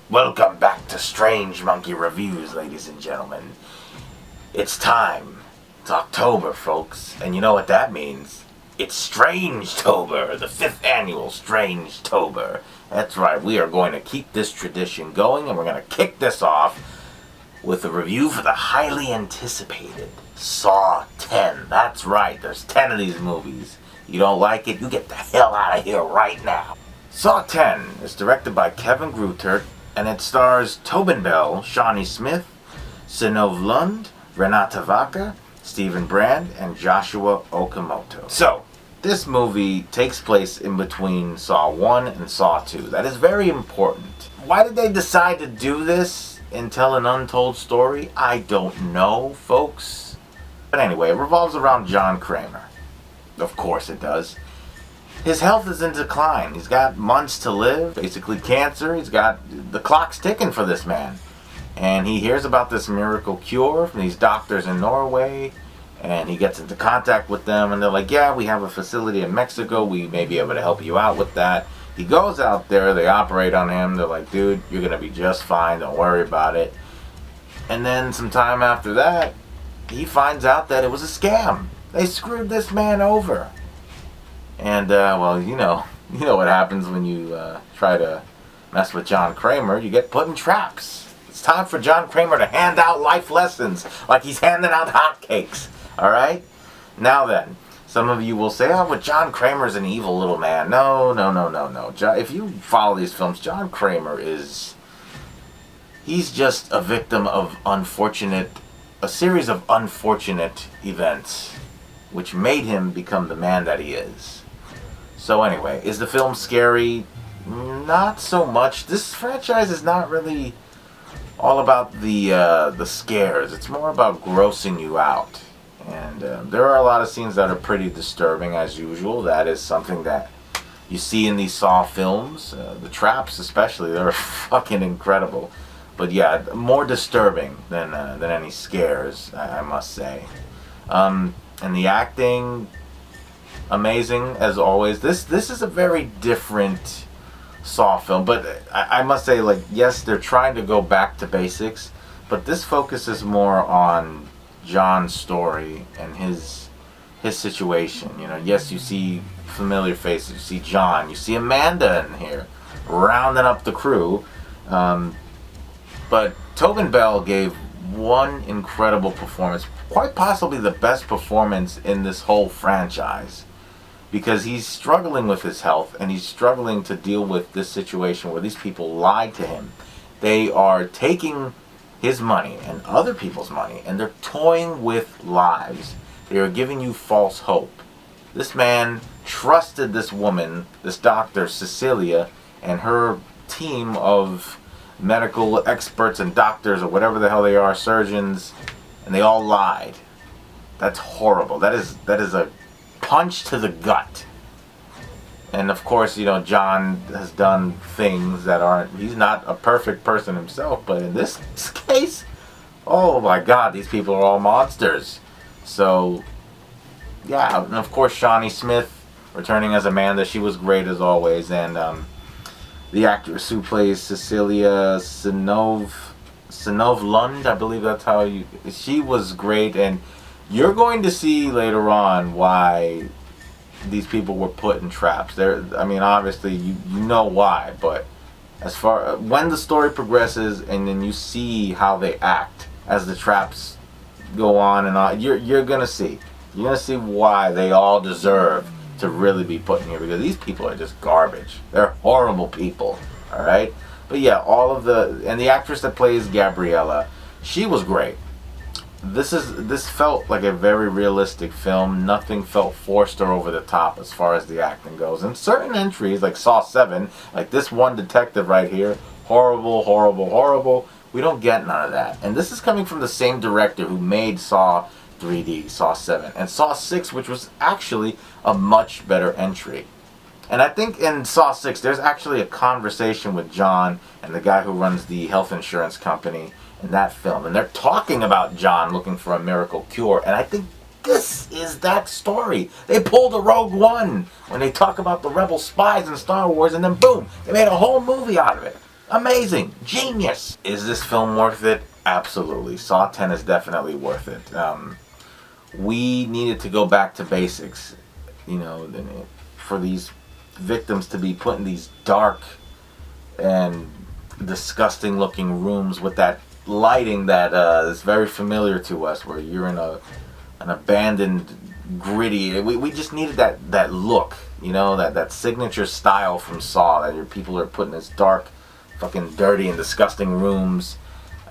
Welcome back to Strange Monkey Reviews, ladies and gentlemen. It's time. It's October, folks. And you know what that means? It's Strange-tober, the 5th annual Strange-tober. That's right, we are going to keep this tradition going, and we're going to kick this off with a review for the highly anticipated Saw 10. That's right, there's 10 of these movies. You don't like it, you get the hell out of here right now. Saw 10 is directed by Kevin Grutert, and it stars Tobin Bell, Shawnee Smith, Sinov Lund, Renata Vaca, Stephen Brand, and Joshua Okamoto. So, this movie takes place in between Saw 1 and Saw 2. That is very important. Why did they decide to do this and tell an untold story? I don't know, folks. But anyway, it revolves around John Kramer. Of course it does. His health is in decline. He's got months to live, basically cancer. The clock's ticking for this man. And he hears about this miracle cure from these doctors in Norway, and he gets into contact with them, and they're like, yeah, we have a facility in Mexico. We may be able to help you out with that. He goes out there. They operate on him. They're like, dude, you're going to be just fine. Don't worry about it. And then some time after that, he finds out that it was a scam. They screwed this man over. And, well, you know what happens when you try to mess with John Kramer. You get put in traps. It's time for John Kramer to hand out life lessons like he's handing out hotcakes. All right? Now then, some of you will say, oh, but John Kramer's an evil little man. No. If you follow these films, John Kramer he's just a victim of a series of unfortunate events which made him become the man that he is. So anyway, is the film scary? Not so much. This franchise is not really all about the scares. It's more about grossing you out. And there are a lot of scenes that are pretty disturbing, as usual. That is something that you see in these Saw films. The traps especially, they're fucking incredible. But yeah, more disturbing than any scares, I must say. And the acting, amazing as always. This is a very different Saw film, but I must say, like, yes, they're trying to go back to basics, but this focuses more on John's story and his situation. You know, yes, you see familiar faces. You see John. You see Amanda in here, rounding up the crew. But Tobin Bell gave one incredible performance, quite possibly the best performance in this whole franchise, because he's struggling with his health and he's struggling to deal with this situation where these people lied to him. They are taking his money and other people's money, and they're toying with lives. They are giving you false hope. This man trusted this woman, this doctor, Cecilia, and her team of medical experts and doctors, or whatever the hell they are, surgeons, and they all lied. That's horrible. That is a punch to the gut. And of course, John has done things that he's not a perfect person himself, but in this case, oh my God, these people are all monsters. So, yeah, and of course, Shawnee Smith returning as Amanda, she was great as always, and the actress who plays Cecilia, Sinov Lund, I believe that's how she was great, and you're going to see later on why these people were put in traps. Obviously you know why, but when the story progresses and then you see how they act as the traps go on and on, you're gonna see why they all deserve to really be put in here, because these people are just garbage. They're horrible people. All right, but yeah, and the actress that plays Gabriella, she was great. This felt like a very realistic film. Nothing felt forced or over the top as far as the acting goes. And certain entries, like Saw 7, like this one detective right here, horrible. We don't get none of that. And this is coming from the same director who made Saw 3D, Saw 7, and Saw 6, which was actually a much better entry. And I think in Saw 6, there's actually a conversation with John and the guy who runs the health insurance company in that film. And they're talking about John looking for a miracle cure. And I think this is that story. They pulled a Rogue One when they talk about the rebel spies in Star Wars, and then boom, they made a whole movie out of it. Amazing. Genius. Is this film worth it? Absolutely. Saw 10 is definitely worth it. We needed to go back to basics, you know, for these victims to be put in these dark and disgusting looking rooms with that lighting that is very familiar to us, where you're in an abandoned, gritty. We just needed that look, you know, that signature style from Saw, that your people are put in this dark, fucking dirty and disgusting rooms,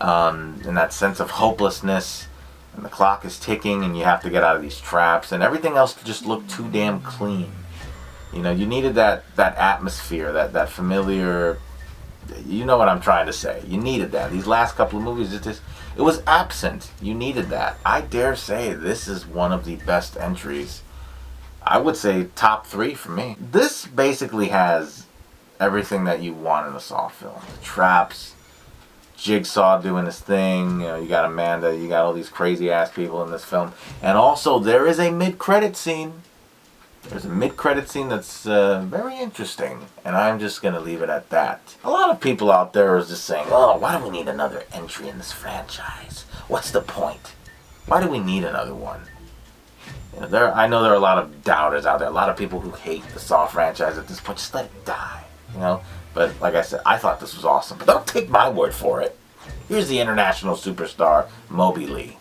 and that sense of hopelessness, and the clock is ticking and you have to get out of these traps, and everything else just looked too damn clean. You know, you needed that atmosphere, that familiar, you know what I'm trying to say. You needed that. These last couple of movies, it was absent. You needed that. I dare say this is one of the best entries. I would say top 3 for me. This basically has everything that you want in a Saw film. The traps, Jigsaw doing his thing, you know, you got Amanda, you got all these crazy ass people in this film. And also there is a mid-credit scene. There's a mid-credit scene that's very interesting, and I'm just going to leave it at that. A lot of people out there are just saying, oh, why do we need another entry in this franchise? What's the point? Why do we need another one? You know, I know there are a lot of doubters out there, a lot of people who hate the Saw franchise at this point. Just let it die, you know? But like I said, I thought this was awesome. But don't take my word for it. Here's the international superstar, Moby Ley.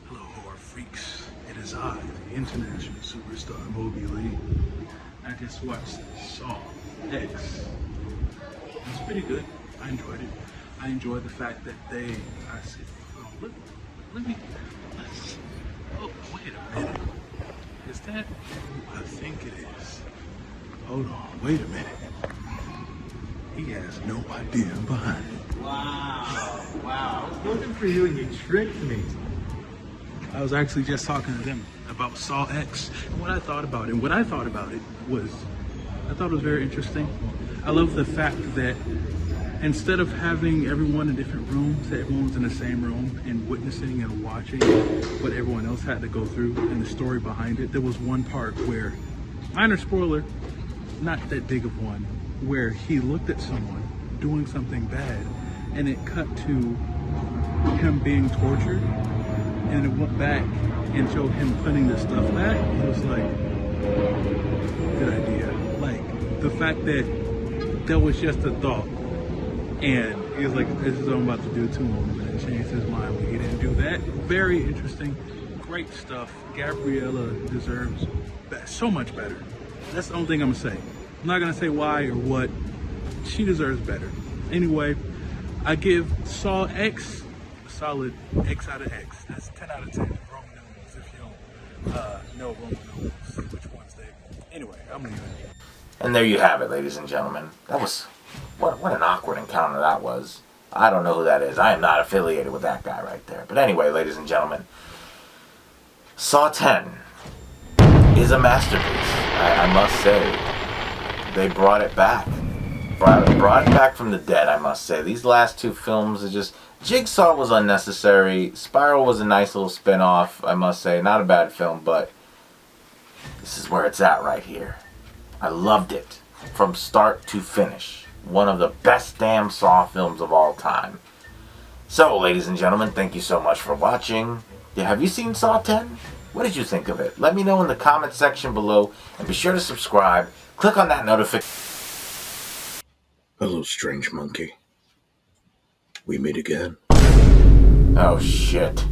Hello, horror freaks. It is I, the international superstar, Moby Ley. I just watched Saw X. It was pretty good. I enjoyed it. I enjoyed the fact that I said, oh, let me, oh, wait a minute. Is that who I think it is? Hold on, wait a minute. He has no idea I'm behind it. Wow. Wow. I was looking for you and you tricked me. I was actually just talking to them about Saw X and what I thought about it. And what I thought about it was, I thought it was very interesting. I love the fact that instead of having everyone in different rooms, that everyone was in the same room and witnessing and watching what everyone else had to go through and the story behind it. There was one part where, minor spoiler, not that big of one, where he looked at someone doing something bad and it cut to him being tortured, and it went back and showed him putting the stuff back. It was like, good idea. Like, the fact that was just a thought, and he was like, this is what I'm about to do to him, and it changed his mind when he didn't do that. Very interesting, great stuff. Gabriella deserves so much better. That's the only thing I'm gonna say. I'm not gonna say why or what. She deserves better. Anyway, I give Saw X a solid X out of X. That's 10 out of 10. Roman numerals, if you don't know Roman numerals, which ones they. Anyway, I'm leaving. And there you have it, ladies and gentlemen. That was, what an awkward encounter that was. I don't know who that is. I am not affiliated with that guy right there. But anyway, ladies and gentlemen, Saw 10 is a masterpiece. I must say. They brought it back. Brought it back from the dead, I must say. These last 2 films are just... Jigsaw was unnecessary. Spiral was a nice little spin-off, I must say. Not a bad film, but this is where it's at right here. I loved it from start to finish. One of the best damn Saw films of all time. So, ladies and gentlemen, thank you so much for watching. Yeah, have you seen Saw 10? What did you think of it? Let me know in the comment section below, and be sure to subscribe. Click on that notification. Hello, strange monkey. We meet again. Oh, shit.